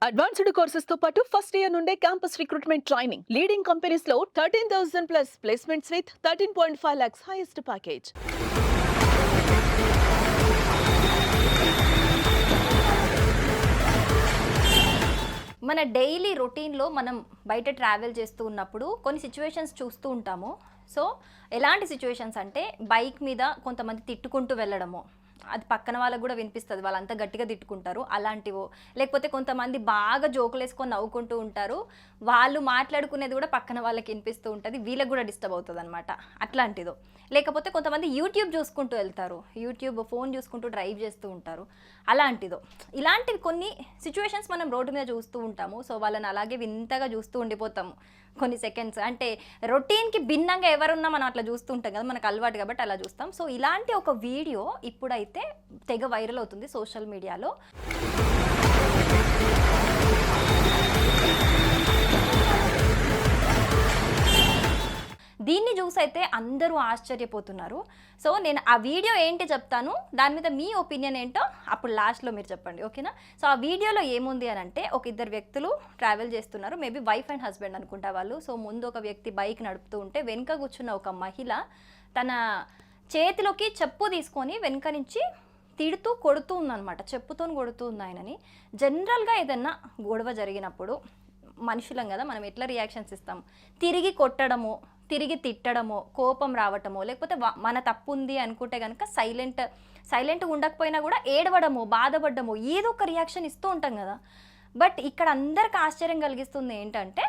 Advanced courses తో పాటు first year నుండే campus recruitment training leading companies లో 13,000 plus placements with 13.5 lakhs highest package. మన డైలీ రొటీన్లో మనం బయట ట్రావెల్ చేస్తూ ఉన్నప్పుడు కొన్ని సిచ్యువేషన్స్ చూస్తూ ఉంటాము. సో ఎలాంటి సిచ్యువేషన్స్ అంటే బైక్ మీద కొంతమంది తిట్టుకుంటూ వెళ్ళడము, అది పక్కన వాళ్ళకు కూడా వినిపిస్తుంది, వాళ్ళంతా గట్టిగా తిట్టుకుంటారు అలాంటివో, లేకపోతే కొంతమంది బాగా జోకులు వేసుకొని నవ్వుకుంటూ ఉంటారు, వాళ్ళు మాట్లాడుకునేది కూడా పక్కన వాళ్ళకి వినిపిస్తూ ఉంటుంది, వీళ్ళకి కూడా డిస్టర్బ్ అవుతుంది అనమాట, అట్లాంటిదో. లేకపోతే కొంతమంది యూట్యూబ్ చూసుకుంటూ వెళ్తారు, యూట్యూబ్ ఫోన్ చూసుకుంటూ డ్రైవ్ చేస్తూ ఉంటారు, అలాంటిదో. ఇలాంటివి కొన్ని సిచ్యువేషన్స్ మనం రోడ్డు మీద చూస్తూ ఉంటాము. సో వాళ్ళని అలాగే వింతగా చూస్తూ ఉండిపోతాము కొన్ని సెకండ్స్. అంటే రొటీన్కి భిన్నంగా ఎవరున్నా మనం అట్లా చూస్తూ ఉంటాం కదా, మనకు అలవాటు కాబట్టి అలా చూస్తాం. సో ఇలాంటి ఒక వీడియో ఇప్పుడైతే తెగ వైరల్ అవుతుంది సోషల్ మీడియాలో. దీన్ని చూసైతే అందరూ ఆశ్చర్యపోతున్నారు. సో నేను ఆ వీడియో ఏంటి చెప్తాను, దాని మీద మీ ఒపీనియన్ ఏంటో అప్పుడు లాస్ట్లో మీరు చెప్పండి, ఓకేనా? సో ఆ వీడియోలో ఏముంది అని అంటే, ఒక ఇద్దరు వ్యక్తులు ట్రావెల్ చేస్తున్నారు, మేబీ వైఫ్ అండ్ హస్బెండ్ అనుకుంటా వాళ్ళు. సో ముందు ఒక వ్యక్తి బైక్ నడుపుతూ ఉంటే వెనుక కూర్చున్న ఒక మహిళ తన చేతిలోకి చెప్పు తీసుకొని వెనుక నుంచి తిడుతూ కొడుతూ ఉందన్నమాట, చెప్పుతో కొడుతూ ఉంది ఆయనని. జనరల్గా ఏదన్నా గొడవ జరిగినప్పుడు మనుషులం కదా, మనం ఎట్లా రియాక్షన్స్ ఇస్తాం? తిరిగి కొట్టడము, తిరిగి తిట్టడమో, కోపం రావటమో, లేకపోతే మన తప్పు ఉంది అనుకుంటే కనుక సైలెంట్గా ఉండకపోయినా కూడా ఏడవడమో, బాధపడ్డమో, ఏదో ఒక రియాక్షన్ ఇస్తూ ఉంటాం కదా. బట్ ఇక్కడ అందరికి ఆశ్చర్యం కలిగిస్తుంది ఏంటంటే,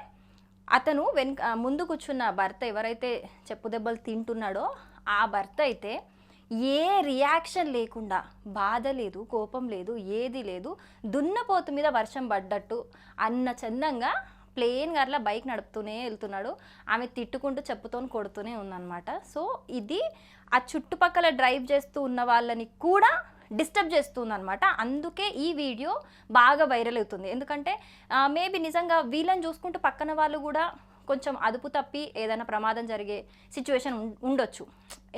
అతను ముందు కూర్చున్న భర్త ఎవరైతే చెప్పు దెబ్బలు తింటున్నాడో ఆ భర్త అయితే ఏ రియాక్షన్ లేకుండా, బాధ లేదు, కోపం లేదు, ఏది లేదు, దున్నపోతు మీద వర్షం పడ్డట్టు అన్న చందంగా ప్లెయిన్గా అట్లా బైక్ నడుపుతూనే వెళ్తున్నాడు. ఆమె తిట్టుకుంటూ చెప్పుతో కొడుతూనే ఉందన్నమాట. సో ఇది ఆ చుట్టుపక్కల డ్రైవ్ చేస్తూ ఉన్న వాళ్ళని కూడా డిస్టర్బ్ చేస్తుంది అనమాట. అందుకే ఈ వీడియో బాగా వైరల్ అవుతుంది. ఎందుకంటే మేబీ నిజంగా వీళ్ళని చూసుకుంటూ పక్కన వాళ్ళు కూడా కొంచెం అదుపు తప్పి ఏదైనా ప్రమాదం జరిగే సిచ్యువేషన్ ఉండొచ్చు.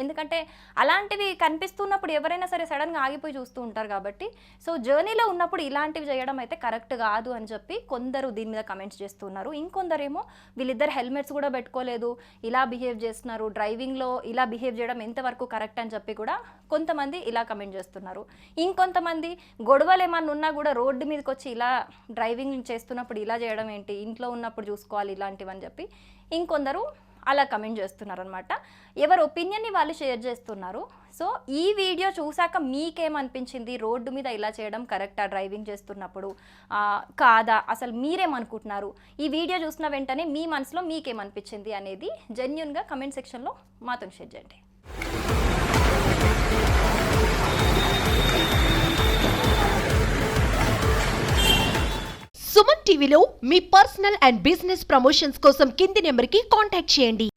ఎందుకంటే అలాంటివి కనిపిస్తున్నప్పుడు ఎవరైనా సరే సడన్గా ఆగిపోయి చూస్తూ ఉంటారు కాబట్టి. సో జర్నీలో ఉన్నప్పుడు ఇలాంటివి చేయడం అయితే కరెక్ట్ కాదు అని చెప్పి కొందరు దీని మీద కమెంట్స్ చేస్తున్నారు. ఇంకొందరేమో వీళ్ళిద్దరు హెల్మెట్స్ కూడా పెట్టుకోలేదు, ఇలా బిహేవ్ చేస్తున్నారు, డ్రైవింగ్లో ఇలా బిహేవ్ చేయడం ఎంతవరకు కరెక్ట్ అని చెప్పి కూడా కొంతమంది ఇలా కమెంట్ చేస్తున్నారు. ఇంకొంతమంది గొడవలు ఏమన్నా ఉన్నా కూడా రోడ్డు మీదకి వచ్చి ఇలా డ్రైవింగ్ చేస్తున్నప్పుడు ఇలా చేయడం ఏంటి, ఇంట్లో ఉన్నప్పుడు చూసుకోవాలి ఇలాంటివని చెప్పి ఇంకొందరు అలా కమెంట్ చేస్తున్నారు అనమాట. ఎవరి ఒపీనియన్ని వాళ్ళు షేర్ చేస్తున్నారు. సో ఈ వీడియో చూసాక మీకేమనిపించింది? రోడ్డు మీద ఇలా చేయడం కరెక్టా డ్రైవింగ్ చేస్తున్నప్పుడు, కాదా? అసలు మీరేమనుకుంటున్నారు? ఈ వీడియో చూసిన వెంటనే మీ మనసులో మీకేమనిపించింది అనేది జెన్యూన్గా కమెంట్ సెక్షన్లో మాతో షేర్ చేయండి. సుమన్ టీవీలో మీ పర్సనల్ అండ్ బిజినెస్ ప్రమోషన్స్ కోసం కింది నెంబర్కి కాంటాక్ట్ చేయండి.